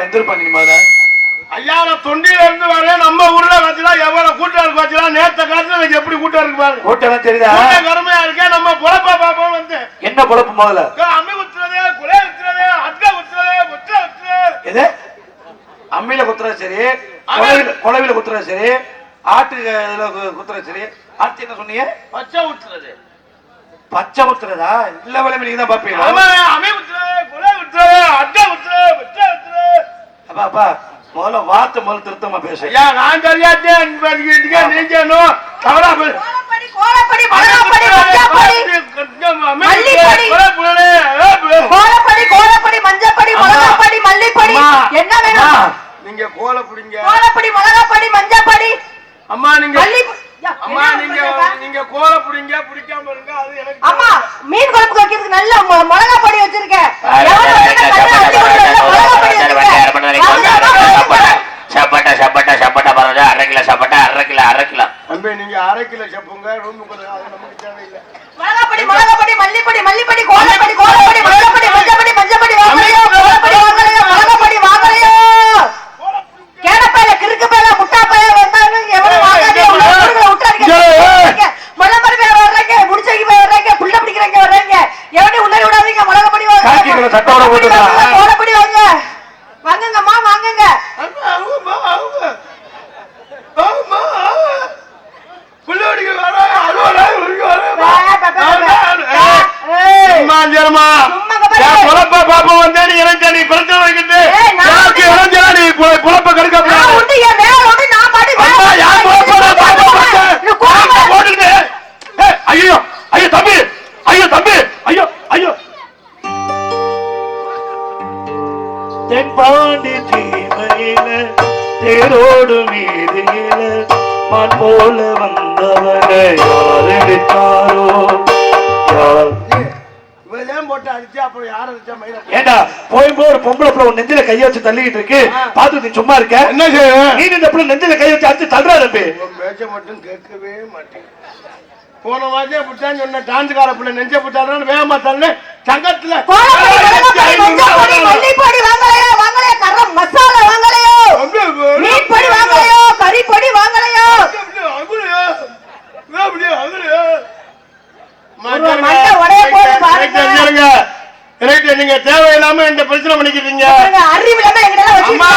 எந்திருப்பா நீ மாதிரி ஐயா நான் தொண்டியில இருந்து வரேன். நம்ம ஊர்ல பாத்தீங்களா எவ்வளவு கூட்டம் இருக்கு பாத்தீங்களா? நேத்த காலத்துல எனக்கு எப்படி கூட்டம் இருக்கு பாருங்க. கூட்டம் தெரியுதா? கருமையா இருக்கேன். நம்ம பொழப்பா பாப்போம் வந்து. என்ன பொழப்பு முதல்ல? அம்மி குத்துறது, குலை குத்துறது, அட்டை குத்துறது, ஒற்றை குத்துறது. எது? அம்மியில குத்துறது சரி, குலவில குத்துறது சரி, ஆட்டு குத்துறது சரி. ஆட்டு என்ன சொன்னீங்க? பச்சை குத்துறது. பச்சை குத்துறதா? இல்ல வேலை நீங்க தான் பாப்பீங்க. அம்மி குத்துறது, குலை குத்துறது, அட்டை குத்துறது, ஒற்றை குத்துறது. அப்பா அப்பா முதல்ல வார்த்தை முதல்ல திருத்தமா பேச. ஐயா நான் தெரியாதேன் நீங்க தவறா கோலப்படி கோலப்படி மலராப்படி மஞ்சப்படி மல்லிப்படி கோலப்படி கோலப்படி மஞ்சப்படி மலராப்படி மல்லிப்படி என்ன வேணும்? நீங்க கோலப்படிங்க. கோலப்படி மலராப்படி மஞ்சப்படி அம்மா நீங்க அம்மா நீங்க கோலப்படிங்க பிடிக்காம இருங்க. அது எனக்கு அம்மா மீன் குழம்பு வைக்கிறதுக்கு நல்ல மிளகா பொடி வச்சிருக்கேன். சப்பட்டா சப்பட்டா சப்பட்டா பரவாயில்ல. அரை கிலோ சப்பட்டா, அரை கிலோ தம்பி நீங்க அரை கிலோ சப்புங்க. ரூமுக்கு அது நமக்கு தேவையில்லை. மிளகாப்படி மிளகாப்படி மல்லிப்படி மல்லிப்படி கோலப்படி கோலப்படி மஞ்சப்படி மஞ்சப்படி மஞ்சப்படி வாங்கலையோ கோலப்படி வாங்கலையோ மிளகாப்படி வாங்கலையோ கேடப்பையில கிறுக்கு பையில முட்டா பையில வந்தாங்க எவ்வளவு வாங்காதே ஊருக்குள்ள விட்டாருங்க. மலமரி பேர் வர்றாங்க, முடிச்சைக்கு போய் வர்றாங்க, புள்ள பிடிக்கிறாங்க வர்றாங்க. எவனே உள்ளே விடாதீங்க. மிளகாப்படி வாங்க, சட்டோட போட்டுடா. கோலப்படி வாங்க வாங்குங்கம்மா வாங்குங்க. ஐயோ ஐயோ தம்பி, ஐயோ தம்பி, ஐயோ ஐயோ. தென்பாண்டி தீமையில தேரோடு மீதியில மண் போல வந்தவனை யார் அடித்தாரோ? போட்டு அடிச்சு அப்புறம் யார் அடிச்சா மயில? ஏண்டா போயும்போது ஒரு பொம்பளை பிள்ளை நெஞ்சில கைய வச்சு தள்ளிட்டு இருக்கு, பாத்து நீ சும்மா இருக்க? என்ன செய்ய நீ? இந்த பிள்ளை நெஞ்சில கைய வச்சு அடிச்சு தள்ளுறா தம்பி. பேச்ச மட்டும் கேட்கவே மாட்டேன். போன வாஜே புட்டான்னு சொன்ன டான்ஸ்கார பிள்ளை நெஞ்ச புட்டான்னு வேகமா தள்ளு. சங்கத்துல மல்லிப்பொடி வாங்கலையோ வாங்கலையோ கரம் மசாலா வாங்கலையோ மீன் பொடி வாங்கலையோ கறி பொடி வாங்கலையோ நீங்க தேவையில்லாம இந்த பிரச்சனை பண்ணிக்கிறீங்க. சும்மா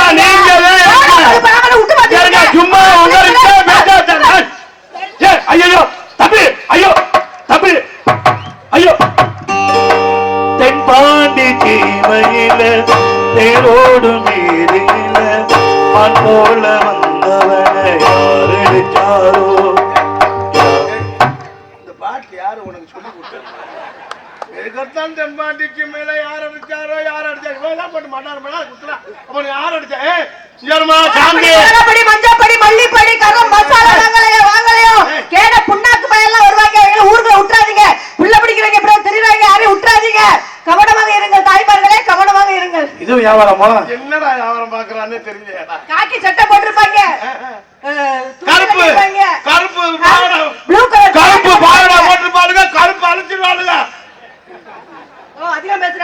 ஐயோ தம்பி, ஐயோ தம்பி, ஐயோ. தென்பாண்டி தீமையில தேரோடு மீதியில மண் போல வந்தவனை யார் அடித்தாரோ? இந்த பாட்டு யாரு உனக்கு சொல்லி கொடுத்தாரு? எதுக்கத்தான் தென்பாண்டிக்கு மேல யார் அடிச்சாரோ யார் அடிச்சாரோ போட்டு மாட்டாரு குத்துறா. அப்ப யார் அடிச்சா? மஞ்சப்படி மல்லிப்படி கரம் மசாலா வாங்கலையோ வாங்கலையோ கேட புண்ணாக்கு பையெல்லாம் வருவாங்க. ஊருக்குள்ள விட்டுறாதீங்க. புள்ள பிடிக்கிறவங்க இப்படி தெரியுறாங்க, யாரையும் விட்டுறாதீங்க. கவனமாக இருங்கள் தாய்மார்களே, கவனமாக இருங்கள். இது வியாபாரமா? என்னடா வியாபாரம் பாக்குறான்னு தெரியல. காக்கி சட்டை போட்டிருப்பாங்க, கருப்பு கருப்பு ப்ளூ கலர் கருப்பு பாடா போட்டிருப்பாங்க, கருப்பு அழிச்சிருவாங்க. அதிகம் பேசுற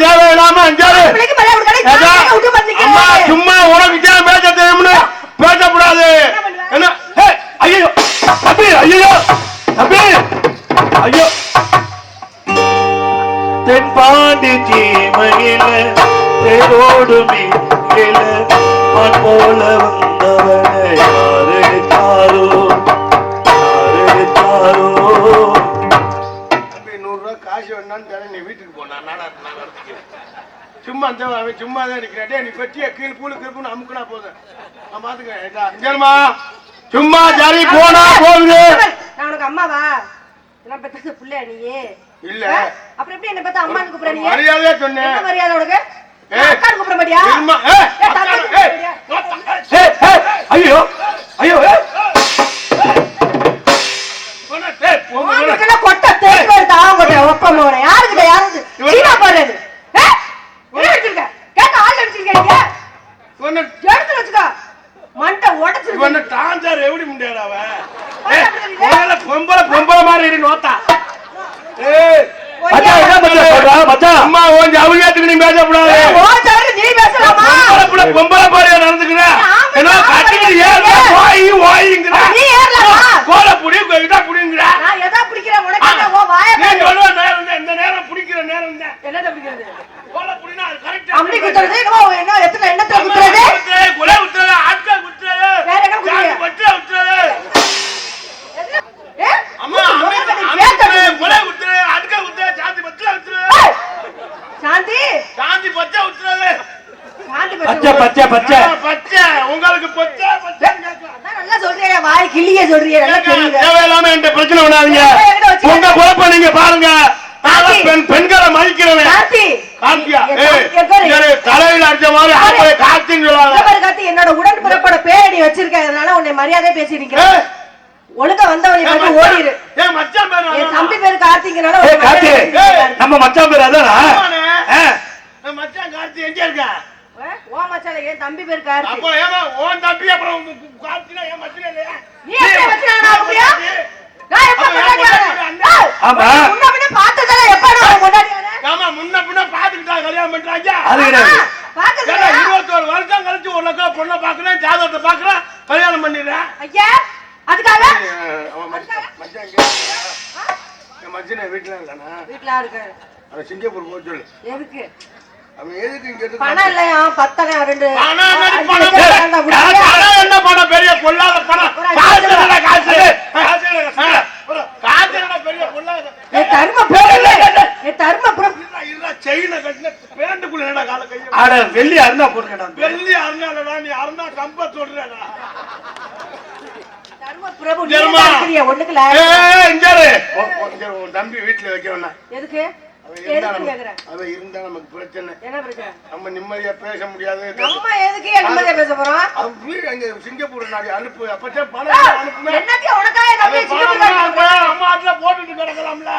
தேவையில்லாம சும்மா உனக்கு பேச தெரியும்னு பேசக்கூடாது. ஐயோ தம்பி, ஐயோ தம்பி, ஐயோ. தென்பாண்டி தீமையில தேரோடு மீதியில மண் போல வந்தவனை யார் அடித்தாரோ? யார் அடித்தாரோ? காசு வேணான்னு நீ வீட்டுக்கு போனா சும்மா சும்மா தான் இருக்கிறேன். நீ பெட்டிய கீழ் கூழு கிருப்புன்னு அமுக்குனா போதும், நான் பாத்துக்கிறேன். சும்மா சரி போனா போகுது. நான் உனக்கு அம்மாவா? நான் பெத்த புள்ளையா நீ? இல்ல அப்புறம் எப்படி என்ன பெத்த அம்மான்னு கூப்பிடுற நீ? மரியாதையா சொன்னேன். மரியாதை உனக்கு? அக்கான்னு கூப்பிட மாட்டியா? ஐயோ ஐயோ கொட்ட தேய்க்கு வருது. அவங்க ஒப்பம் யாருக்கிட்ட யாரு சீனா போடுறது? வச்சிருக்க கேட்ட ஆள் அடிச்சிருக்கீங்க எடுத்து வச்சுக்கோ. மண்டை உடச்சு டான்சர் எப்படி முடியாத பொம்பளை பொம்பளை மாதிரி நோத்தா. அம்மா கொஞ்சம் அவங்க பேசக்கூடாது. நீ பேசலாமா? பொம்பளை பாடியா நடந்துக்கிறேன். என்ன கட்டிக்கிட்டு ஏறல போய் ஓய்ங்கிற. நீ ஏறலமா? கோல புடி இதா புடிங்கற. நான் எதா பிடிக்கிறேன் உனக்கு என்ன ஓ வாயை நீ சொல்ற நேரம் இந்த நேரம் பிடிக்கிற நேரம் தான். என்னடா பிடிக்கிறது? கோல புடினா அது கரெக்ட்டா. அம்மி குத்துறது என்ன எத்தனை எண்ணத்துல குத்துறது? கோல குத்துறது ஆட்கா குத்துறது. வேற என்ன குத்துறது? பச்சை குத்துறது. ஏ அம்மா கோல குத்துறது ஆட்கா குத்துறது சாந்தி பச்சை குத்துறது. சாந்தி சாந்தி பச்சை குத்துறது. சாந்தி பச்சை பச்சை பச்சை பச்சை உங்களுக்கு பச்சை பச்சை கேக்குறா. அதான் நல்லா சொல்றியே வாய் கிள்ளியே சொல்றியே நல்லா தெரியுது. தேவையில்லாம என்கிட்ட பிரச்சனை பண்ணாதீங்க. உங்க குழப்பம் நீங்க பாருங்க. பெண்களை மதிக்கிறவன் கார்த்தி கார்த்தியா தலையில அடிச்ச மாதிரி ஆம்பளை கார்த்தின்னு சொல்லுவாங்க. கார்த்தி என்னோட உடன்பிறப்போட பேரை நீ வச்சிருக்க, அதனால உன்னை மரியாதை பேசிருக்கேன். ஒழுங்கா வந்தவனை வந்து ஓடிரு. ஏன் மச்சான் பேரு? என் தம்பி பேரு கார்த்திங்கனால கார்த்தி நம்ம மச்சான் பேர் அதானா? மச்சான் கார்த்தி எங்க இருக்க? ஓ மச்சான் என் தம்பி பேரு கார்த்தி. அப்போ ஏமா ஓன் தம்பி அப்புறம் கார்த்தினா ஏன் மச்சான் இல்லையா? நீ எப்படி மச்சானா அப்படியா? நான் எப்ப முன்னாடி வரேன்? ஆமா முன்ன பின்ன பார்த்ததல எப்ப நான் முன்னாடி வரேன்? ஆமா முன்ன பின்ன பாத்துக்கிட்டா கல்யாணம் பண்றாங்க. அது கிடையாது. பாக்குறேன் 21 வருஷம் கழிச்சு ஒரு லட்சம் பொண்ணை பாக்குறேன், ஜாதகத்தை பாக்குறேன், கல்யாணம் பண்ணிடுறேன். ஐயா அதுக்காக மச்சனை வீட்டுல இருக்கானா? வீட்ல இருக்காரு. அவன் சிங்கப்பூர் போக சொல்லு. எதுக்கு? அவன் எதுக்கு இங்க இருக்கு? பணம் இல்லையா? பத்தனை ரெண்டு என்ன பணம்? பெரிய பொல்லாத பணம். காசு பெரிய பொல்லாத செயின கட்டின பேண்டுக்குள்ள என்னடா கால கைய ஆட வெள்ளி அருணா போடுறேன். வெள்ளி அருணாலடா நீ அருணா கம்ப சொல்றடா. பிரபு நீ இருக்கிறியா ஒண்ணுக்குல? உன் தம்பி வீட்டுல வைக்கணும்னா எதுக்கு? அவன் இருந்தா நமக்கு பிரச்சனை. என்ன பிரச்சனை? நம்ம நிம்மதியா பேச முடியாது. நம்ம எதுக்கு நிம்மதியா பேச போறோம்? அங்க சிங்கப்பூர் நாடு அனுப்பு. அப்பச்சே பணம் அனுப்புமே. என்னத்தையும் உனக்காக நம்ம சிங்கப்பூர் அம்மா ஆட்ல போட்டுட்டு கிடக்கலாம்ல.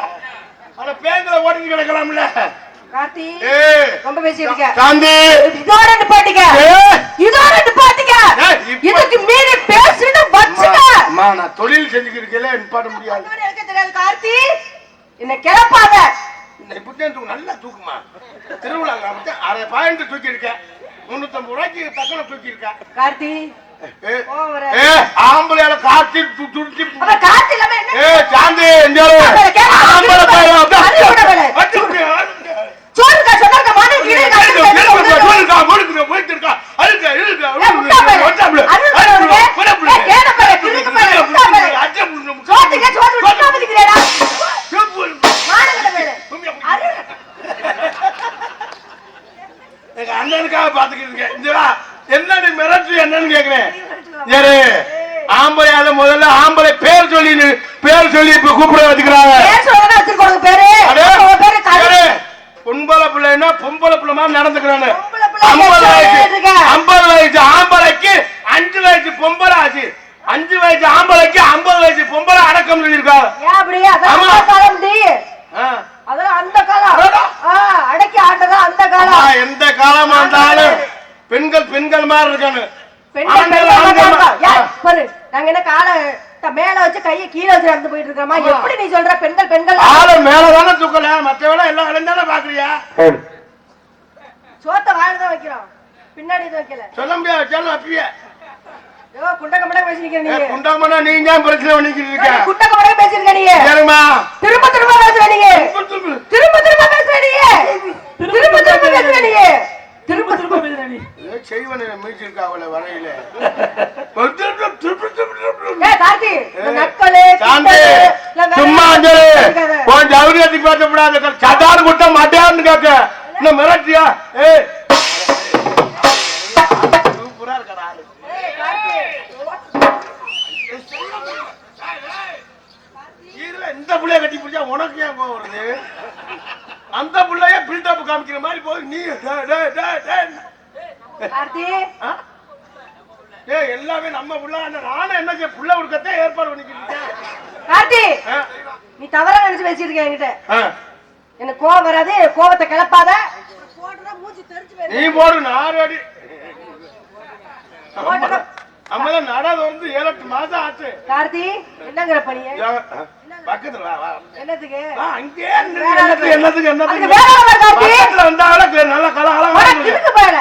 அட பேங்கல ஓடிட்டு கிடக்கலாம்ல. கார்த்தி ரொம்ப பேசிருக்க. சாந்தி இதோட நிப்பாட்டிக்க. இதோட நிப்பாட்டிக்க. இதுக்கு மீறி பேசிட்டு வச்சுக்க. அம்மா நான் தொழில் செஞ்சுக்கிருக்கல நிப்பாட்ட முடியாது. எனக்கு தெரியாது கார்த்தி. என்ன கிளப்பாத. இப்படியே தூக்கு நல்லா தூக்குமா. திருவிழாங்க அரை பாயிண்ட் தூக்கி இருக்க. 350 ரூபாய்க்கு தக்கன தூக்கி இருக்க. கார்த்தி ஆம்பளையால கார்த்தி துடிச்சு கார்த்தி இல்லாம என்ன? சாந்தி ஆம்பளை சோறுக்கா சொன்னாக்க மாடு போயிட்டு அண்ணனுக்காக பாத்துக்கிட்டு என்ன நீ மிரட்டு என்னன்னு கேக்குறேன். ஆம்பளையால முதல்ல ஆம்பளை பேர் சொல்லி இப்ப கூப்பிட வச்சுக்கிறாங்க. பொம்பளை பிள்ளைன்னா பொம்பளை பிள்ளை மாதிரி நடந்துக்கிறாங்க. 50 வயசு ஆம்பளைக்கு 5 வயசு பொம்பளை ஆச்சு. 5 வயசு ஆம்பளைக்கு 50 வயசு பொம்பளை அடக்கம் சொல்லியிருக்காங்க. அதெல்லாம் அந்த காலம் அடக்கி ஆண்டதா அந்த காலம். எந்த காலமா இருந்தாலும் பெண்கள் மாதிரி இருக்காங்க. நாங்க என்ன கால மேல வச்சு கைய கீழே வச்சு நடந்து போயிட்டு இருக்கோமா? எப்படி நீ சொல்ற? பெண்கள் ஆளு மேலதானே தூக்கல, மத்தவள எல்லாம் இழந்தானே பாக்குறியா? சோத்த வாழதான் வைக்கிறோம், பின்னாடி வைக்கல. சொல்ல முடியாது, வச்சாலும் அப்பயே குண்டகமடா பேசிருக்க நீ. குண்டகமடா நீங்க பிரச்சனை பண்ணிக்கிட்டு இருக்க. குண்டகமடா பேசிருக்க நீ. சரிமா? திரும்ப பேசுற நீ. திரும்ப பேசுற நீ. செய்வன மீச்சிருக்கா அவளை வரையில. சும்மா கொஞ்சம் ஜவுரியத்துக்கு பேசப்படாது. சட்டாடு குட்ட மாட்டியான்னு கேட்க இன்னும் மிரட்டியா? சூப்பரா இருக்கா ஆளு. இந்த புள்ளைய கட்டி பிடிச்சா உனக்கு ஏன் கோவம் வருது? அந்த புள்ளைய பில்டப் காமிக்கிற மாதிரி போய் நீ எல்லாமே நம்ம புள்ள. நானும் என்ன புள்ள உடுக்கத்தை ஏற்பாடு பண்ணிக்கிட்டு கார்த்தி, நீ தவறா நினைச்சு பேசிருக்க என்கிட்ட. எனக்கு கோவம் வராது, கோவத்தை கிளப்பாத. நீ போடு நாடி. நம்மதான் நடாது வந்து 7-8 மாசம் ஆச்சு. கார்த்தி என்னங்கிற பணிய பக்கத்துல வா வா என்னத்துக்கு அங்கே என்னத்துக்கு அதுக்கு வேற ஒரு கார்த்தி பக்கத்துல வந்தாலும் நல்ல கலகலமா கிறுக்கு பயல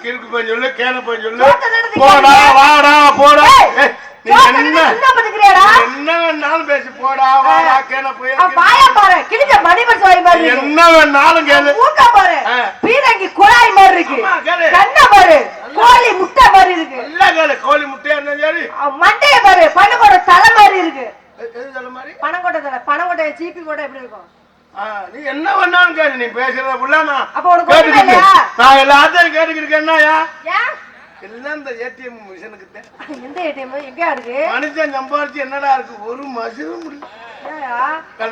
கிறுக்கு போய் சொல்லு கேன போய் சொல்லு சோத்த தடத்துக்கு போடா வாடா போடா நீ என்ன சும்மா பதுக்குறியாடா என்ன வேணாலும் பேசி போடா வாடா கேன போய் அவன் பாயா பாரு கிழிஞ்ச மணிபர் சோய் மாதிரி இருக்கு. என்ன வேணாலும் கேளு மூக்க பாரு பீரங்கி குழாய் மாதிரி இருக்கு அம்மா, கேளு. கண்ணை பாரு கோழி முட்டை மாதிரி இருக்கு நல்லா கேளு கோழி முட்டையா இருந்தா சரி மண்டைய பாரு பணக்கோட்டை தலை மாதிரி இருக்கு எது சொல்ல மாதிரி பணக்கோட்டை தலை பணக்கோட்டை சீப்பி போட்டா எப்படி இருக்கும் நீ என்ன வேணாலும் கேளு நீ பேசுறத புள்ள நான் அப்ப உனக்கு ஒண்ணுமே கேட்டுக்கிட்டு இல்லையா? நான் எல்லாத்தையும் கேட்டுக்கிட்டு என்னயா ஏன் எல்லாம் இந்த ஏடிஎம் மிஷினுக்கு தான் எந்த ஏடிஎம் எங்க இருக்கு மனுஷன் சம்பாதிச்சு என்னடா இருக்கு ஒரு மசிலும் முடியல ஏயா?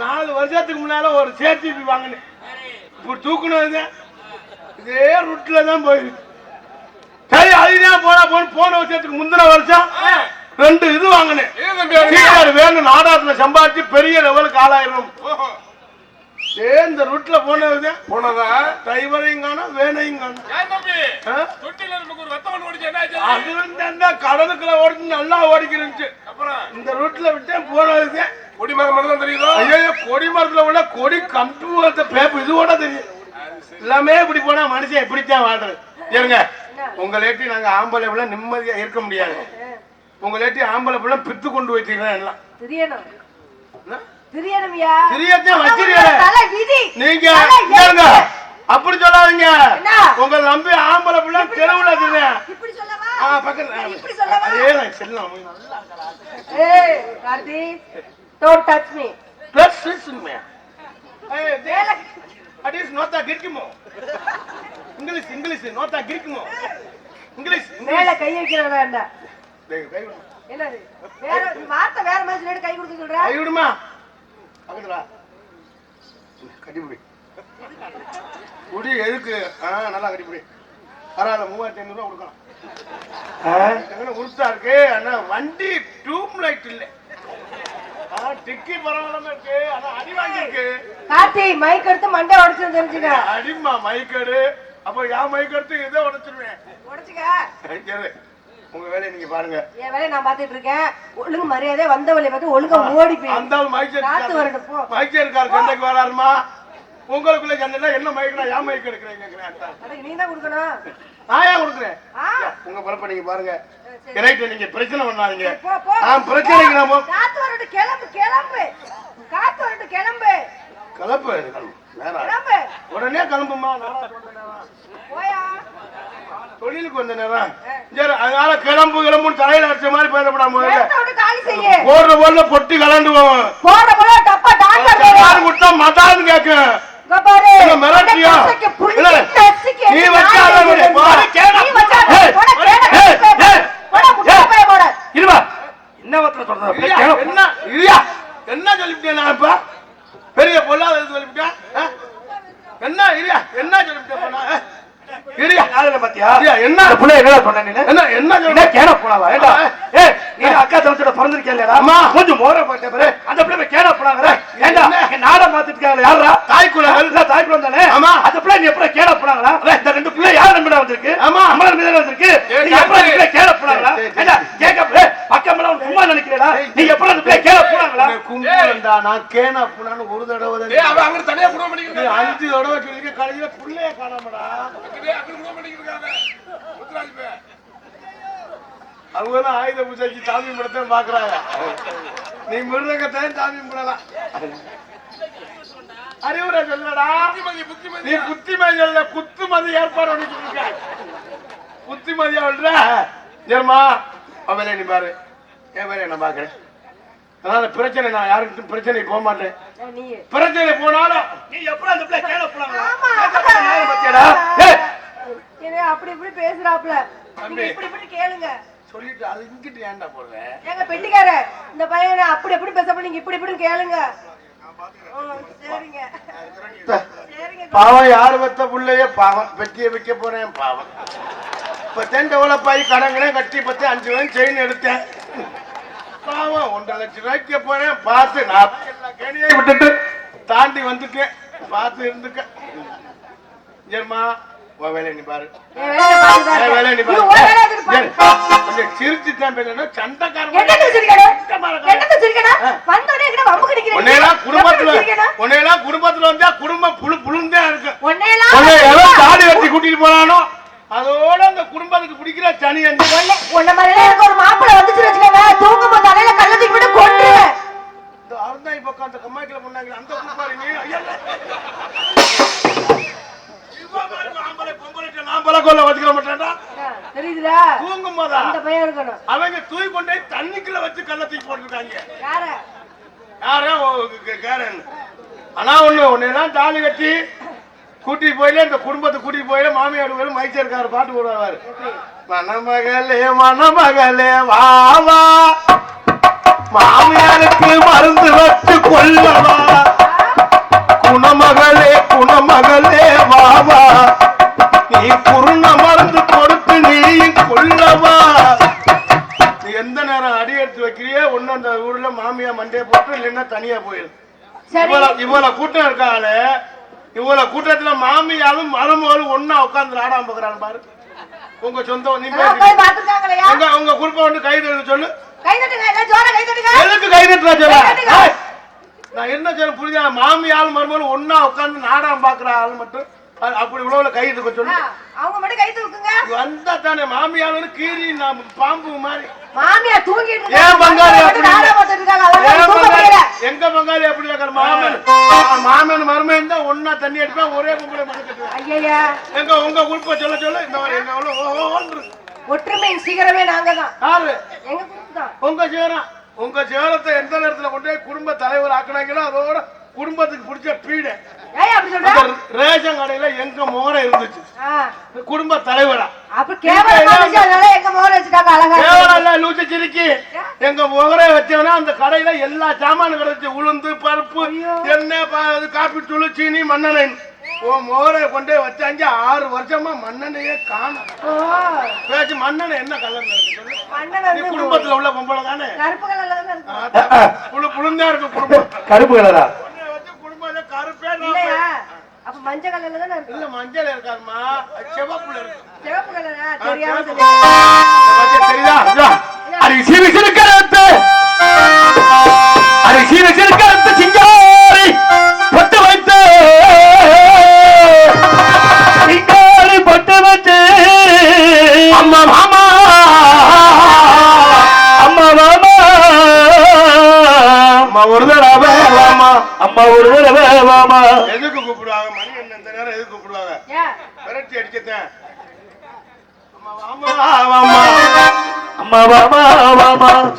4 வருஷத்துக்கு முன்னால ஒரு சேடிபி வாங்கினேன் இப்ப தூக்கணும் இதே ரூட்ல தான் போயிருக்கு சரி அதுதான் போன வருஷத்துக்கு முந்தின வருஷம் 2 இது வாங்கினேன் வேணும் நாடாத்துல சம்பாதிச்சு பெரிய லெவலுக்கு ஆளாயிரும் இந்த ரூட்ல போனதா டிரைவரையும் காணும் வேனையும் காணும் அது வந்து கடலுக்குள்ள ஓடி நல்லா ஓடிக்கிருந்துச்சு இந்த ரூட்ல விட்டு போனது கொடிமரம் தெரியுதோ ஐயோ கொடிமரத்துல உள்ள கொடி கம்பி பேப்பர் இது கூட தெரியும் எல்லாமே இப்படி போனா மனுஷன் எப்படித்தான் வாழ்றது ஏங்க உங்களாட்டி நாங்க ஆம்பளை பிள்ளை நிம்மதியா இருக்க முடியாது உங்களாட்டி ஆம்பளை பிள்ளை பித்து கொண்டு வச்சுக்கிறேன் எல்லாம் தெரியணும் தெரியத்தான் தலை விதி நீங்க அப்படி சொல்லாதீங்க உங்க நம்பி ஆம்பளை பிள்ளை தெருவுல இப்படி சொல்லவா இப்படி சொல்லவா அதேதான் செல்லம் ஏய் Karthi don't touch me please அடிஸ் நோத்தா கிறுக்குமோ இங்கிலீஷ் நோத்தா கிறுக்குமோ இங்கிலீஷ் மேல கை வைக்கிறதா வேண்டாம் கை என்னது வேற வார்த்தை வேற மாதிரி சொல்லிட்டு கை கொடுக்க சொல்ற கை விடுமா பக்கத்துல கட்டிப்பிடி குடி எதுக்கு நல்லா கட்டிப்பிடி பரவாயில்ல 3500 ரூபா கொடுக்கலாம் உருத்தா இருக்கு ஆனா வண்டி டியூப் லைட் இல்ல டிக்கி பரவாயில்லாம இருக்கு ஆனா அடி வாங்கிருக்கு கார்த்தி மைக் எடுத்து மண்டை உடைச்சு தெரிஞ்சுக்க அடிமா மைக் எடு அப்ப என் மைக் எடுத்து இதை உடைச்சிருவேன் உடைச்சுக்க உங்க வேலையை நீங்க பாருங்க என் வேலையை நான் பாத்துட்டு இருக்கேன் ஒழுங்கு மரியாதை வந்த வழியை பார்த்து ஒழுங்கா ஓடி போய் அந்த காத்து வரணும் போ மைக் இருக்காரு சண்டைக்கு வராருமா உங்களுக்குள்ள சண்டைனா என்ன மைக்னா ஏன் மைக் எடுக்கிறீங்க அதுக்கு நீ தான் கொடுக்கணும் நான் ஏன் கொடுக்குறேன் உங்க பரப்ப நீங்க பாருங்க ரைட்டு நீங்க பிரச்சனை பண்ணாதீங்க பிரச்சனைக்கு நாம காத்து வரட்டும் கிளம்பு காத்து வரட்டும் கிளம்பு கிளம்பு உடனே கிளம்புமா போயா தொழிலுக்கு வந்த நேரம் சரி அதனால கிளம்புன்னு தலையில அடிச்ச மாதிரி போயிடப்படாம காலி செய்ய போடுற பொட்டி கலண்டுவோம் போற டப்பா டாக்டர் கொடுத்தா மதான்னு கேக்கு மிரட்டியா நீ என்ன சொல்லிவிட்டேன் நான் இப்ப பெரிய பொல்லாத சொல்லிவிட்டேன் என்ன என்ன சொல்லிவிட்டேன் என்ன அக்கா தங்கச்சோட பிறந்திருக்கேன் கொஞ்சம் மோர போயிட்ட அந்த பிள்ளை கேட போனாங்க நாட மாத்திட்டு யாரா தாய்க்குள்ள தாய்க்குள்ள தானே ஆமா அந்த பிள்ளை நீ எப்படி கேட போனாங்களா இந்த 2 பிள்ளை யார் நம்பிடா வந்திருக்கு ஆமா அம்மன் மீது வந்திருக்கு நீ எப்படி கேட போனாங்களா கேட்க பக்கம் சும்மா நினைக்கிறா நீ எப்படி அந்த பிள்ளை கேட போனாங்களா கும்பிடா நான் கேன போனான்னு ஒரு தடவை அங்க தனியா புட பண்ணிக்கிறேன் 5 தடவை சொல்லி கடைசியில பிள்ளைய காணாமடா அவங்க ஆயுத பூஜைக்கு சாமி படத்தை பாக்குறாங்க நீ மிருதங்கத்தையும் சாமி படலாம் அறிவுரை சொல்லடா நீ புத்திமதி சொல்ல குத்துமதி ஏற்பாடு பண்ணிட்டு புத்திமதியா சொல்ற சரிமா அவளே நீ பாரு என் வேலையை நான் பாக்குறேன் அதனால பிரச்சனை நான் யாருக்கிட்டும் பிரச்சனை போக மாட்டேன் பிரச்சனை போனாலும் நீ எப்படி அந்த பிள்ளை கேள போனாங்களா அப்படி இப்படி பேசுறாப்ல இப்படி இப்படி கேளுங்க சொல்லிட்டு அது இங்கிட்டு ஏன்டா போடுறேன் எங்க பெட்டிக்கார இந்த பையனை அப்படி எப்படி பேச நீங்க இப்படி இப்படி கேளுங்க சரிங்க பாவம் யாரு வச்ச புள்ளைய பாவம் வெட்டிய வைக்க போறேன் பாவம் இப்ப டெவலப் ஆகி கடங்கினேன் கட்டி பத்தி 5 ரூபாய் செயின் எடுத்தேன் பாவம் 1.5 லட்சம் ரூபாய்க்கு போறேன் பார்த்து நான் எல்லா கேணியை விட்டுட்டு தாண்டி வந்துட்டேன் பார்த்து இருந்துக்க சரிம்மா உன் வேலையை நீ பாரு என் வேலையை பாருங்க. என் வேலையை நீ இது பாரு உன் வேலையா இது பாரு. கொஞ்சம் சிரிச்சுதான் பேசணும் சண்டைக்காரன் என்னத்த சிரிக்கணும்? என்னத்த சிரிக்கணும்? வந்தோடனே எங்கடா வம்புக்கு நிக்கிறீங்க? உன்னையெல்லாம் எப்படி சிரிக்கணும்? குடும்பத்துல வந்தா குடும்பம் புழுந்தே இருக்கு உன்னையெல்லாம் உன்னை எவன் தாடி வெட்டி கூட்டிட்டு போறானோ அதோட அந்த குடும்பத்துக்கு பிடிக்கிற சனி அஞ்சு உன்ன மாதிரிலாம் எனக்கு ஒரு மாப்பிள்ளை வந்துச்சு வச்சுக்கோங்க, தூங்கும் போது தலையில கல்ல தூக்கி விட்டு கொன்றுவேன். இந்த அருந்தாய் பக்கம் அந்த கம்மாய்க்குள்ள பண்ணாங்க அந்த குடுப்பாரு நீ ஐயா நான் பல கொள்ள வச்சுக்க மாட்டேன்டா தெரியுதுடா? தூங்கும் போதா அந்த பையன் இருக்கணும். அவங்க தூக்கி கொண்டே தண்ணிக்குள்ள வச்சு கல்ல தூக்கி போட்டுருக்காங்க யார? யாரா கேரன் ஆனா ஒன்னெல்லாம் தாலி கட்டி கூட்டிட்டு போயில இந்த குடும்பத்தை கூட்டிட்டு போயில மாமியார் போயில மைச்சேர்கார பாட்டு போடுவாரு மணமகளே வாவா மாமியாருக்கு மருந்து வச்சு கொல்லவா குணமகளே வாவா நீ குருண மருந்து கொடுத்து நீ கொல்லவா நீ எந்த நேரம் அடி எடுத்து வைக்கிறியோ ஒண்ணு அந்த ஊர்ல மாமியா மண்டையை போட்டு இல்லைன்னா தனியா போயிடும் இவ்வளவு கூட்டம் இருக்காங்களே இவ்வளவு கூட்டத்துல மாமியாலும் மருமகளும் ஒன்னா உட்கார்ந்து ஆடாம போகிறாங்க பாரு உங்க சொந்தம் நீங்க உங்க குடும்பம் வந்து கை தட்டு சொல்லு எதுக்கு கை தட்டுறா சொல்ல நான் என்ன சொல்ல புரிஞ்சா மாமியாலும் மருமகளும் ஒன்னா உட்கார்ந்து நாடகம் பாக்குற ஆள் மட்டும் அப்படி உழவுல கை தூக்க சொல்லு அவங்க மட்டும் கை தூக்குங்க. வந்தா தானே மாமியாலும் கீரி பாம்பு மாதிரி மாமியா தூங்கிட்டு ஏன் பங்காளி எங்க பங்காளி அப்படி மாமன் மருமன் தான் ஒன்னா தண்ணி அடிப்பேன் ஒரே பொம்பளை மறந்துட்டு ஐயா எங்க உங்க குழுப்ப சொல்ல இந்த மாதிரி எங்க ஒற்றுமை சீக்கிரமே நாங்க தான் யாரு எங்க குடும்பம் தான் உங்க சேரத்தை எந்த நேரத்துல கொண்டு போய் குடும்ப தலைவர் ஆக்கினாங்களோ அதோட குடும்பத்துக்கு பிடிச்ச பீடு ரேஷன் கடையில எங்க மோர இருந்துச்சு குடும்ப தலைவரா எங்க முகரை வச்சோம்னா அந்த கடையில எல்லா சாமானும் கிடைச்சு உளுந்து பருப்பு எண்ணெய் காப்பி தூள் சீனி மண்ணெண்ணெய் மோரை கொண்டே வச்சாங்க 6 வருஷமா மண்ணெண்ணையே காணும் பேச்சு மண்ணெண்ணெய் என்ன கலர் குடும்பத்துல உள்ள பொம்பளை தானே புழுந்தா இருக்கு குடும்பம் கருப்பு கலரா குடும்பம் கருப்பே அப்ப மஞ்சள் கலர்ல தான இருக்கு. இல்ல மஞ்சள் இருக்காதுமா சிவப்புல இருக்கு. சிவப்பு கலரா தெரியாம தெரியுதா அரிசி விசிறுக்கறத்து சிங்காரி பட்டு வைத்து சிங்காரி பட்டு வச்சு அம்மா மாமா அம்மா மாமா அம்மா ஒரு தடவை வாமா அம்மா ஒரு தடவை வாமா எதுக்கு கூப்பிடுவாங்க மணி என்ன இந்த நேரம் எதுக்கு கூப்பிடுவாங்க விரட்டி அடிக்கத்தேன்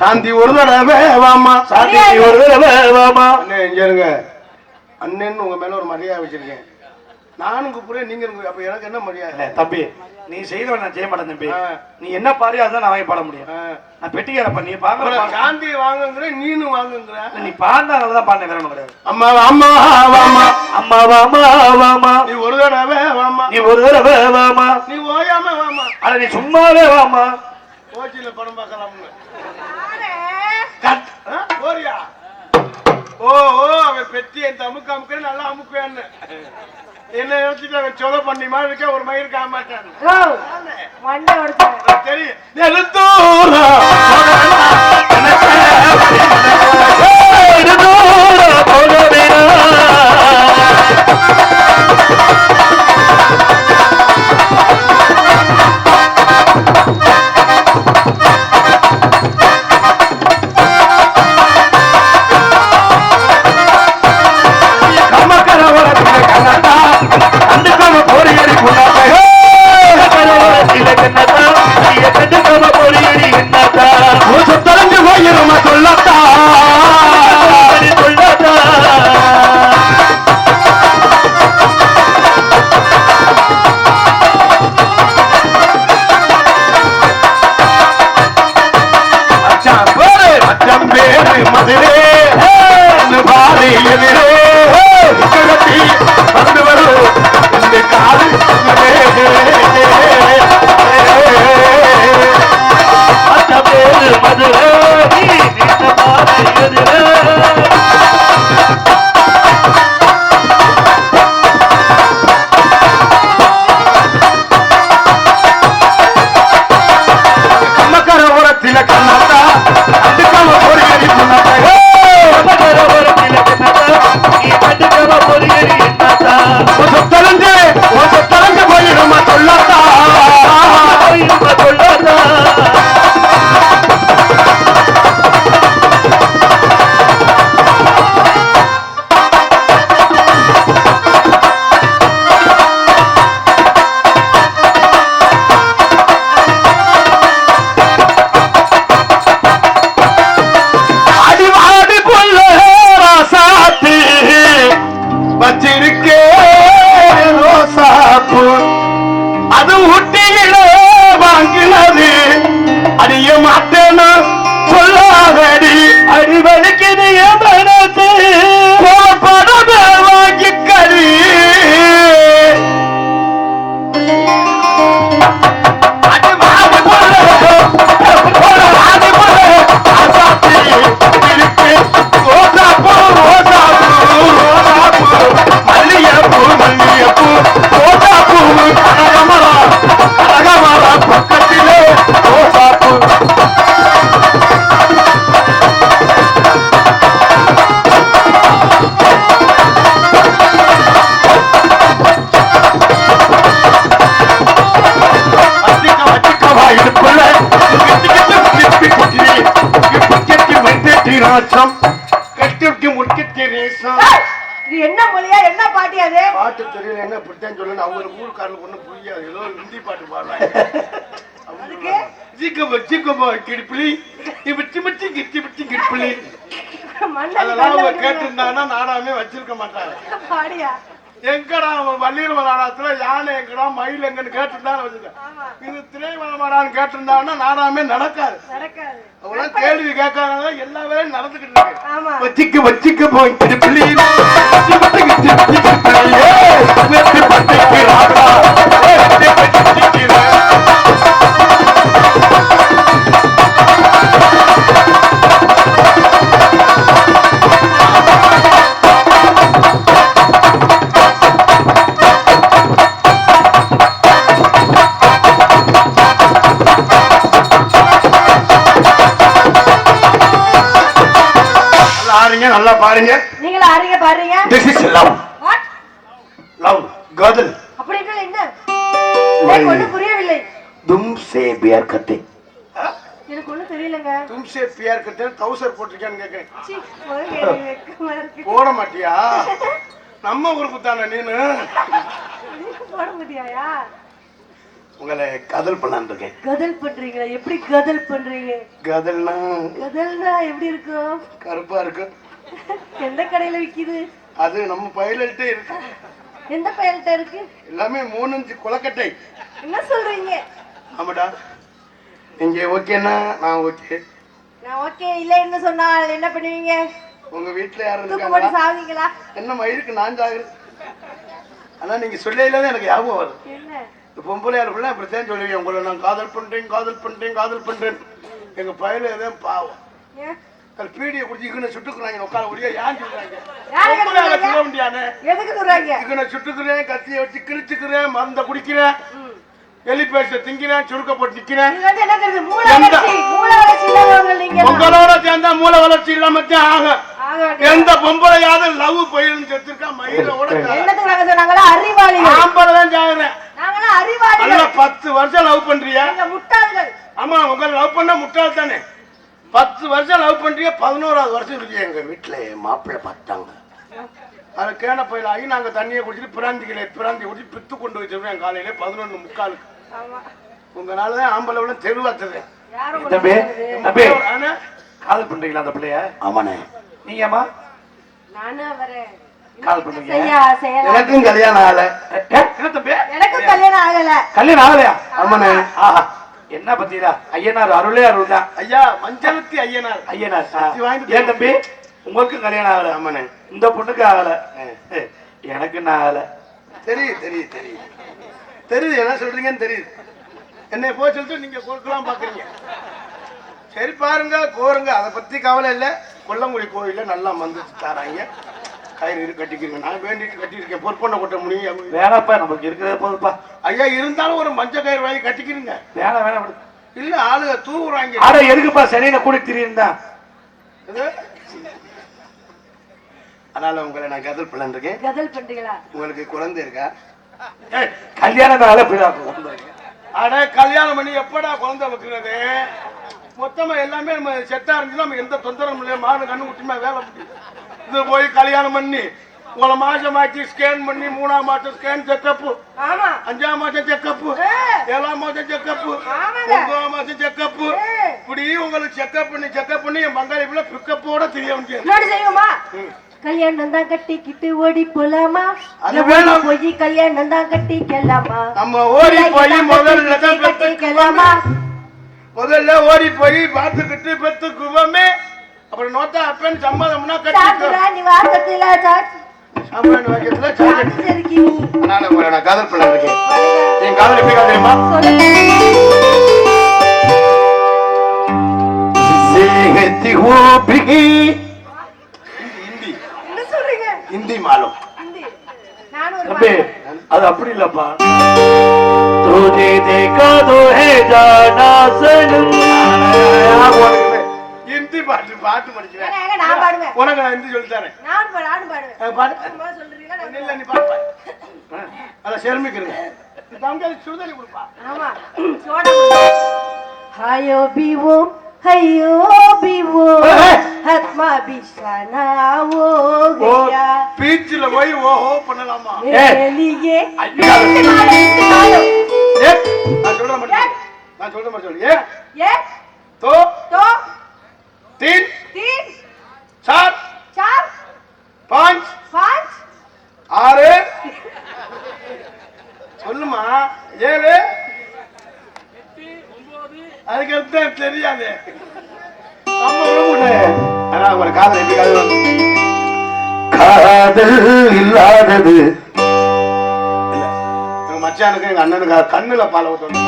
சாந்தி ஒரு தடவை வாமா சாந்தி ஒரு தடவை வாமா இங்க அண்ணன் உங்க மேல ஒரு மரியாதை வச்சிருக்கேன் நானும் கூப்பிடுறேன் நீங்க அப்ப எனக்கு என்ன மரியாதை தம்பி நீ செய்தவன் நான் செய்ய மாட்டேன் தம்பி நீ என்ன பாரு அதான் நான் வாங்கி பாட முடியும் நான் பெட்டிக்காரப்ப நீ பாக்குற சாந்தி வாங்குங்கிற நீனும் வாங்குங்கிற நீ பாடினாலதான் பாடின வேற ஒண்ணு கிடையாது அம்மா அம்மா வாமா அம்மா வாமா வாமா நீ ஒரு தடவை வாமா நீ ஒரு தடவை வாமா நீ ஓயாம வாமா அட நீ சும்மாவே வாமா கோச்சில படம் பார்க்கலாம்னு போறியா ஓ அவன் பெட்டி என் அமுக்கு அமுக்கு நல்லா அமுக்குவேன்னு என்ன யோசிச்சு அவன் சொத பண்ணி மாதிரி இருக்க ஒரு மயிருக்கு ஆக மாட்டான் தெரியும் தொலைஞ்சு போயிருமா சொல்லத்தா ஊட்டியில வாங்கினது அடிய மாட்டேன்னு சொல்லாதடி அடி வலிக்குது என் மனசு படமே வாங்கி கறி பக்கத்திலே இது என்ன மொழியா என்ன பாட்டி அது பாட்டு தெரியல என்ன இப்படித்தான் சொல்லணும் அவங்க ஊருக்காரனுக்கு ஒண்ணும் புரியாது ஏதோ ஹிந்தி பாட்டு பாடுறாங்க அதுக்கு அதெல்லாம் அவங்க கேட்டிருந்தாங்கன்னா நாடாமே வச்சிருக்க மாட்டாங்க பாடியா எங்கடா வள்ளியல் நாடகத்துல யானை எங்கடா மயில் எங்கன்னு கேட்டிருந்தாலும் வச்சுக்க இது திரைவனமாடான்னு கேட்டிருந்தாங்கன்னா நாடாமே நடக்காது அவங்க கேள்வி கேட்காத எல்லா வேலையும் நடந்துக்கிட்டு இருக்கு வச்சிக்க வச்சிக்க போய் திருப்பி நல்லா பாருங்க நீங்களா ஆறீங்க பாருங்க this is love what love காதல் அப்படி என்ன எனக்கு ஒண்ணும் புரியவில்லை तुमसे प्यार करते எனக்கு ஒண்ணும் தெரியலங்க तुमसे प्यार करते ट्राउசர் போட்டுருக்கேன்னு கேக்குறேன் சீ போங்க வெக்கமா இருக்கு போட மாட்டியா நம்ம ஊருக்கு தானே நீனு போட முடியாயா உங்களை காதல் பண்ணலான்னு இருக்கேன் கதல் பண்றீங்களா எப்படி கதல் பண்றீங்க காதல்னா கதல்னா எப்படி இருக்கும் கருப்பா இருக்கு எந்த கடையில விக்குது அது நம்ம பயல்கிட்ட இருக்கு எந்த பயல்கிட்ட இருக்கு எல்லாமே 3-5 குளக்கட்டை என்ன சொல்றீங்க ஆமாடா நீங்க ஓகேனா நான் ஓகே நான் ஓகே இல்லைன்னு சொன்னா என்ன பண்ணுவீங்க உங்க வீட்டுல யாரும் தூக்கு போட்டு இருக்காங்களா சாவீங்களா என்ன மயிருக்கு நான் சாகுது ஆனா நீங்க சொல்லையில எனக்கு ஞாபகம் வரும் என்ன பொம்பளையா இருக்குல்ல அப்படித்தான் சொல்லுவீங்க உங்களை நான் காதல் பண்றேன் எங்க பயில எதுவும் பாவம் ஏன் பீடியை குடிச்சுக்கின்னு சுட்டுக்குறாங்க உட்கார முடியா ஏன் சொல்றாங்க யாருக்கு பொம்பளையால சொல்றாங்க? சொல்ல முடியானே எதுக்கு சொல்றாங்க இதுக்கு சுட்டுக்கிறேன் கத்தியை வச்சு கிழிச்சுக்கிறேன் மருந்த குடிக்கிறேன் எலி பேச திங்கிறேன் சுருக்க போட்டு நிக்கிறேன் இது வந்து என்ன தெரியுது மூளை வளர்ச்சி இல்லாதவர்கள் நீங்க உங்களோட சேர்ந்தா மூளை வளர்ச்சி இல்லாம ஆகும் ஆக வேண்டியது. எந்த பொம்பளையாவது லவ் போயிருந்து செத்துருக்கா மயிலோட என்னத்துக்கு நாங்க சொன்னாங்களா அறிவாளிகள் ஆம்பளை தான் சாகுறேன் நாங்களாம் அறிவாளிகள் நல்லா 10 வருஷம் லவ் பண்றியா எங்க முட்டாள்கள் ஆமா உங்க லவ் பண்ண முட்டாள் தானே 10 வருஷம் லவ் பண்றீங்க 11வது வருஷம் இருக்கு எங்க வீட்டுல மாப்பிள்ளை பார்த்தாங்க அது கேன பயில ஆகி நாங்க தண்ணியை குடிச்சிட்டு பிராந்தி குடிச்சு பித்து கொண்டு வச்சிருவேன் காலையில 11:45 ஆமா உங்களாலதான் ஆம்பளை விட தெருவாத்துறேன் யாரும் தம்பி சொல்றது? தம்பி காதல் பண்றீங்களா அந்த பிள்ளைய ஆமாண்ணே நீங்கம்மா நானும் வரேன் கால் பண்ணுங்க செய்யலாம் எனக்கும் கல்யாணம் ஆகல என்ன தம்பி எனக்கும் கல்யாணம் ஆகல கல்யாணம் ஆகலையா ஆமாண்ணே ஆஹா என்ன பத்தியா ஐயனார் அருளே அருள் தான் ஐயா மஞ்சளுத்தி ஐயனார் ஐயனார் சக்தி வாய்ந்த ஏன் தம்பி உங்களுக்கு கல்யாணம் ஆகல ஆமாண்ணே இந்த பொண்ணுக்கு ஆகல எனக்கு என்ன ஆகல தெரியுது என்ன சொல்றீங்கன்னு தெரியுது என்னை போய் சொல்லிட்டு நீங்க கொடுக்கலாம் பாக்குறீங்க சரி பாருங்க கோருங்க அதை பத்தி கவலை இல்லை கொல்லங்குடி கோயில நல்லா மந்திரிச்சு தாராங்க கயிறு கட்டிக்கிறீங்க நான் வேண்டிட்டு கட்டியிருக்கேன் பொற்பண்ண கொட்ட முடியும் வேணாப்பா நமக்கு இருக்கிறத போதுப்பா ஐயா இருந்தாலும் ஒரு மஞ்சள் கயிறு வாங்கி கட்டிக்கிறீங்க வேணாம் இல்ல ஆளுங்க தூவுறாங்க ஆட எதுக்குப்பா சனியில கூட தெரியுந்தா அதனால உங்களை நான் கதல் பிள்ளை இருக்கேன் கதல் பண்றீங்களா உங்களுக்கு குழந்தை இருக்கா கல்யாணம் அட கல்யாணம் பண்ணி எப்படா குழந்தை வைக்கிறது மொத்தமா எல்லாமே நம்ம செட்டா இருந்துச்சு நம்ம எந்த தொந்தரவும் இல்லையா மாடு கண்ணு குட்டிமா வேலை முடியும் இது போய் கல்யாணம் பண்ணி உங்களை மாசமாச்சு ஸ்கேன் பண்ணி 3ஆம் மாசம் ஸ்கேன் செக்கப் 5ஆம் மாசம் செக்கப் 7ஆம் மாசம் செக்கப் 9ஆம் மாசம் செக்கப் இப்படி உங்களுக்கு செக்கப் பண்ணி என் பங்காளி பிள்ளை பிக்கப்போட தெரிய முடியாது கல்யாணம் தான் கட்டிக்கிட்டு ஓடி போலாமா? அது வேணாம். போய் கல்யாணம் தான் கட்டிக்கலாமா? நம்ம ஓடி போய் முதல்ல கட்டிக்கலாமா? முதல்ல ஓடி போய் பார்த்துக்கிட்டு பெத்துக்குவோமே, அப்புறம் நோத்தா அப்பன்னு சம்மதம்னா கட்டிக்கோ. நீ வாசத்துல சம்மதம் வைக்கிறதுல சார்ஜ் இருக்கி நீ. நான் உங்களை நான் காதல் பண்ண இருக்கேன். என் காதல் எப்படி காதலிமா? சேகத்தி ஓபிகி என்ன சொல்றீங்க? ஹிந்தி மாலும் நானும் ஒரு தம்பி அது அப்படி இல்லப்பா. तुझे देखा तो है जाना सनम. ஹிந்தி பாட்டு பாட்டு படிக்கிறேன். நான் பாடுவேன். உனக்கு நான் ஹிந்தி சொல்லி தரேன். நானும் பாடுவேன். பாடு. சும்மா சொல்றீங்களா? இல்ல நீ பாடு. அத ஷர்மிக்கிறேன். தங்க சுடுதண்ணி குடுப்பா. ஆமா. சோடா. ஹாயோ பிவோ ஹையோ பிவோ ஹத்மா பிஷானா ஓ கயா. பீச்ல போய் ஓஹோ பண்ணலாமா? ஏலியே. ஐயா. நான் சொல்ற மாதிரி சொல்லு. ஏ तो तो 3 3 4 4 5 5 6 சொல்லுமா 7 அதுக்கு அர்த்தம் தெரியாது. ஒரு காதல் எப்படி காதல் இல்லாதது மச்சானுக்கு எங்க அண்ணனுக்கு கண்ணுல பால ஊத்தணும்.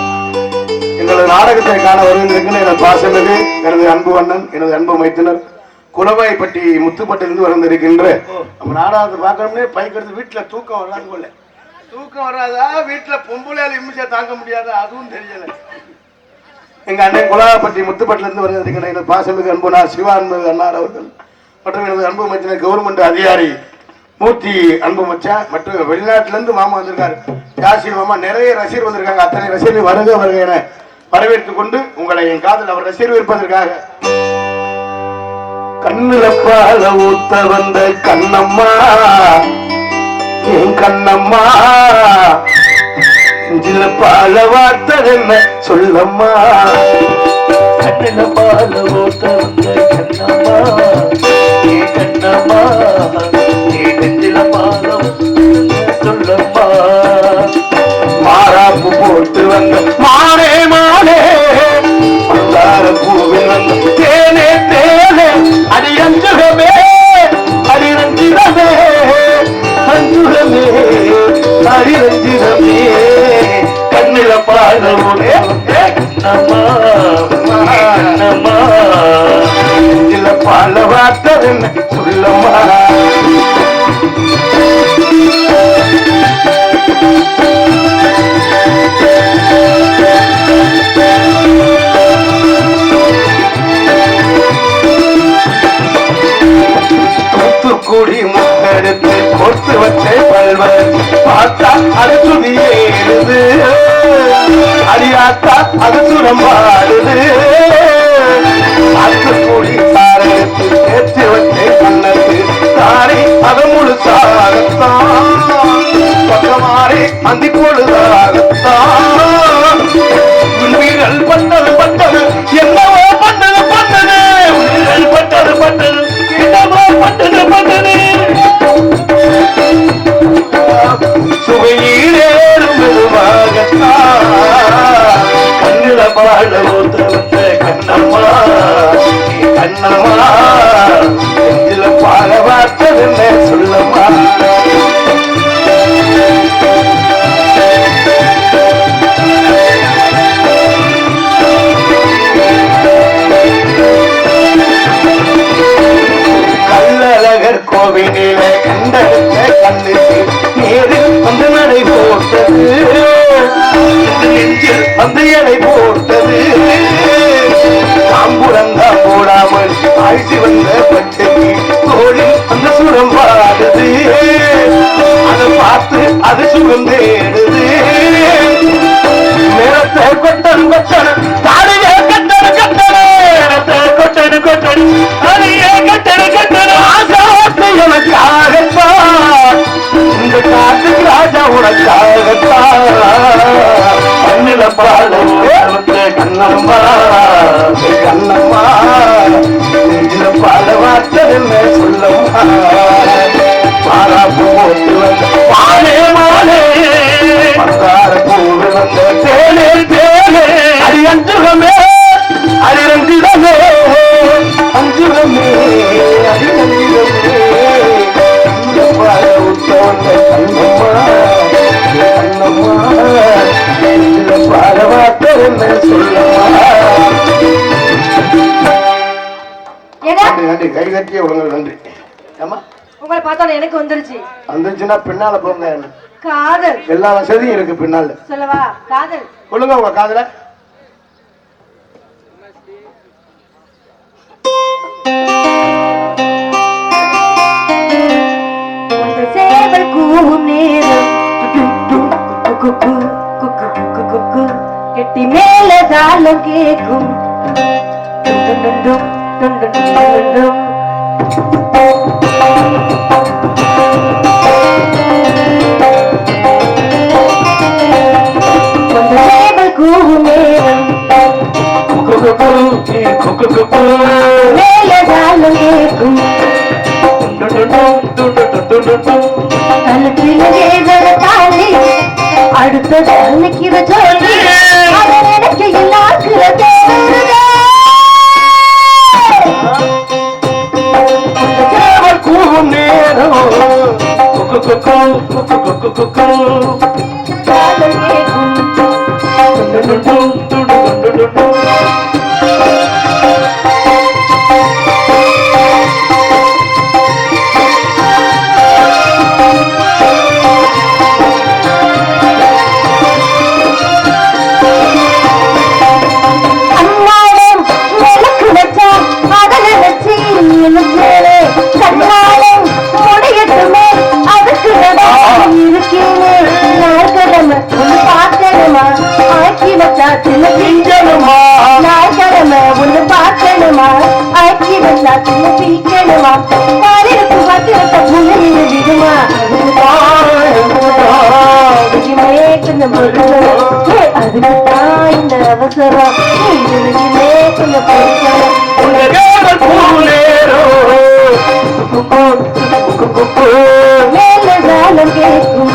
எங்களது நாடகத்தை காண வருவதற்கு எனது பாசமிகு எனது அன்பு அண்ணன் எனது அன்பு மைத்தினர் குலவாய்ப்பட்டி முத்துப்பட்டிலிருந்து வந்திருக்கின்ற நம்ம நாடகத்தை பார்க்கணும்னே பைக் எடுத்து வீட்டுல தூக்கம் வராது போல. தூக்கம் வராதா? வீட்டுல பொம்பளையால இம்மிச்சா தாங்க முடியாதா? அதுவும் தெரியல. எங்க அண்ணன் குலவாய்ப்பட்டி முத்துப்பட்டிலிருந்து வந்திருக்கின்ற எனது பாசமிகு அன்பு நான் சிவா அன்பு அண்ணார் அவர்கள் மற்றும் எனது அன்பு மைத்தினர் கவர்மெண்ட் அதிகாரி மூர்த்தி அன்பு மச்சான் மற்றும் வெளிநாட்டுல இருந்து மாமா வந்திருக்காரு. யாசிர் மாமா நிறைய ரசிகர் வந்திருக்காங்க. அத்தனை ரசிகர்கள் வருக வருக என வரவேற்றுக் கொண்டு உங்களை என் காதல் அவர் ரசிகர் இருப்பதற்காக கண்ணுல பால ஊத்த வந்த கண்ணம்மா என் கண்ணம்மா நெஞ்சில பால வார்த்தது என்ன சொல்லம்மா. கண்ணில பால ஊத்த வந்த கண்ணம்மா என் கண்ணம்மா நெஞ்சில பாலம் சொல்லம்மா. மாறாப்பு போட்டு வந்த மானே மானே மந்தார பூவில் வந்த தேனே தேனே அடி அஞ்சுகமே அடி ரஞ்சிதமே அஞ்சுகமே அடி ரஞ்சிதமே கண்ணில பாடமுடே கண்ணம்மா கண்ணம்மா நெஞ்சில பால வார்த்தது சொல்லம்மா. தூத்துக்குடி முத்தெடுத்து கொத்து வச்ச பல்வன் பார்த்தா அது சுதியேறுது அடியாத்தா அது சுரம்பாடுது. தூத்துக்குடி சாரத்து ஏற்றி வச்ச கண்ணத்து தாரி அது முழுசாகத்தான் பக்கமாறி அந்தி பொழுதாகத்தான் வீரல் பட்டது பட்டது என்னவோ பண்ணது பண்ணது வீரல் பட்டது பட்டது என்னவோ பண்ணது பண்ணது சுவையீரேறும் மெதுவாகத்தான் கண்ணில பாட ஊத்த வந்த கண்ணம்மா கண்ணம்மா நெஞ்சில பாட வார்த்தது என்ன சொல்லம்மா. கல்லழகர் கோவிலில கண்டெடுத்த கண்ணுக்கு நேரில் வந்து நடை போட்டது நெஞ்சில் வந்து எடை போட்டது. காம்புரந்தான் போடாமல் ஆய்ச்சி வந்த பச்சைக்கு தோழி அந்த சுரம் பாடுது அதை பார்த்து அது சுகம் தேடுது. நேரத்தை கொட்டன் கொட்டன் தாடியே கட்டணு கட்டணு நேரத்தை கொட்டனு கொட்டனு அதையே கட்டணு கட்டணு ஆசாத்து எனக்காகத்தான் இந்த காட்டுக்கு ராஜா உனக்காகத்தான் கண்ணில பாட வந்த கண்ணம்மா கண்ணம்மா நெஞ்சில பாட வார்த்தை என்ன சொல்லம்மா. மாலே மாலே மந்தார பூவே வந்த தேனே தேனே அடி அஞ்சுகமே அடி ரஞ்சிதமே அஞ்சுகமே அடி ரஞ்சிதமே பாட உத்தவந்த கண்ணம்மா கண்ணம்மா பாடவாத்தர் என்ன சொல்லம்மா. நன்றி கை கட்டிய உலகம் நன்றி. ஏமா உங்களை பார்த்தோட எனக்கு வந்துருச்சு. வந்துருச்சுன்னா பின்னால போங்க. காதல் எல்லா வசதியும் இருக்கு பின்னால. சொல்லவா? காதல் சொல்லுங்க உங்க காதல. ஒரு சேவல் கூவும் நேரம் கெட்டி மேல தாளம் கேக்கும் சேவல் கூவும் நேரம் மேல தாளம் கேக்கும் அடுத்தது அன்னைக்கிற ஜோடி எனக்கு எல்லாருக்குறது கூவும் நேரம் ஒண்ணு பார்க்கணுமா ஆக்கி வச்சா சின்ன பிடிக்கணுமா பாலிருக்கு பத்திரத்தை புள்ளையில விடுமா அதுக்குத்தான் இந்த அவசரம் கொஞ்சம் மேல காலம் கேட்கும்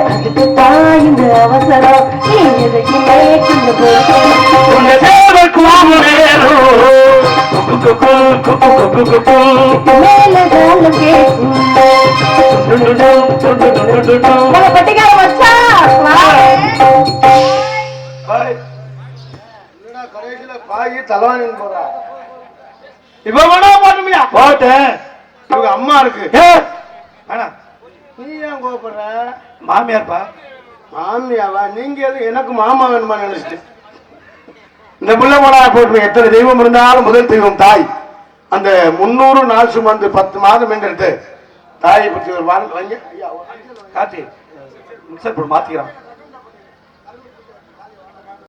அதுக்குத்தான் இந்த அவசரம் நீ எதையுமே கொஞ்சம் மேல காலம் கேட்கும் பட்டிக்கார வச்சா பாகி தலைவாணி போறா இப்ப வேணா பாட்டுமியா போட்டேன். இவங்க அம்மா இருக்கு. நீ ஏன் கோபப்படுற? மாமியார்ப்பா. மாமியாவா? நீங்க எனக்கு மாமா வேணுமா நினைச்சிட்டு இந்த புள்ள போடா போட்டு எத்தனை தெய்வம் இருந்தாலும் முதல் தெய்வம் தாய். அந்த 300 நாள் சுமந்து 10 மாதம் என்று தாயை பற்றி ஒரு வாழ்க்கை காட்டி மாத்திக்கிறான்.